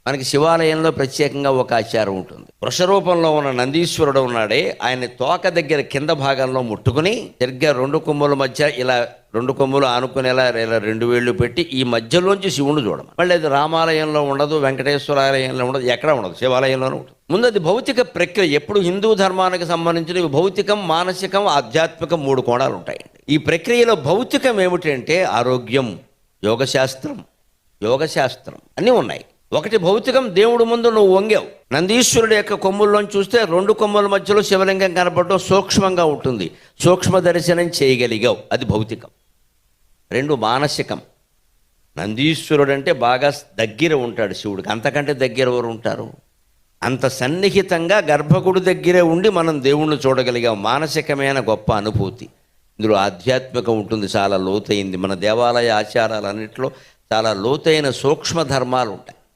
మనకి శివాలయంలో ప్రత్యేకంగా ఒక ఆచారం ఉంటుంది. వృషరూపంలో ఉన్న నందీశ్వరుడు ఉన్నాడే, ఆయన తోక దగ్గర కింద భాగంలో ముట్టుకుని సరిగ్గా రెండు కొమ్ముల మధ్య ఇలా రెండు కొమ్ములు ఆనుకునేలా ఇలా రెండు వేళ్ళు పెట్టి ఈ మధ్యలోంచి శివుడు చూడమని. మళ్ళీ అది రామాలయంలో ఉండదు, వెంకటేశ్వర ఆలయంలో ఉండదు, ఎక్కడ ఉండదు, శివాలయంలోనే ఉంటుంది. ముందు అది భౌతిక ప్రక్రియ. ఎప్పుడు హిందూ ధర్మానికి సంబంధించిన భౌతికం, మానసికం, ఆధ్యాత్మికం 3 కోణాలు ఉంటాయండి. ఈ ప్రక్రియలో భౌతికం ఏమిటంటే ఆరోగ్యం, యోగశాస్త్రం అన్నీ ఉన్నాయి. ఒకటి భౌతికం, దేవుడు ముందు నువ్వు వంగావు. నందీశ్వరుడు యొక్క కొమ్ముల్లోంచి చూస్తే 2 కొమ్ముల మధ్యలో శివలింగం కనపడడం సూక్ష్మంగా ఉంటుంది. సూక్ష్మ దర్శనం చేయగలిగావు, అది భౌతికం. 2 మానసికం. నందీశ్వరుడు అంటే బాగా దగ్గర ఉంటాడు శివుడికి. అంతకంటే దగ్గర ఎవరు ఉంటారు? అంత సన్నిహితంగా గర్భగుడి దగ్గరే ఉండి మనం దేవుణ్ణి చూడగలిగాం. మానసికమైన గొప్ప అనుభూతి. ఇందులో ఆధ్యాత్మికం ఉంటుంది, చాలా లోతైంది. మన దేవాలయ ఆచారాలన్నింటిలో చాలా లోతైన సూక్ష్మ ధర్మాలు ఉంటాయి.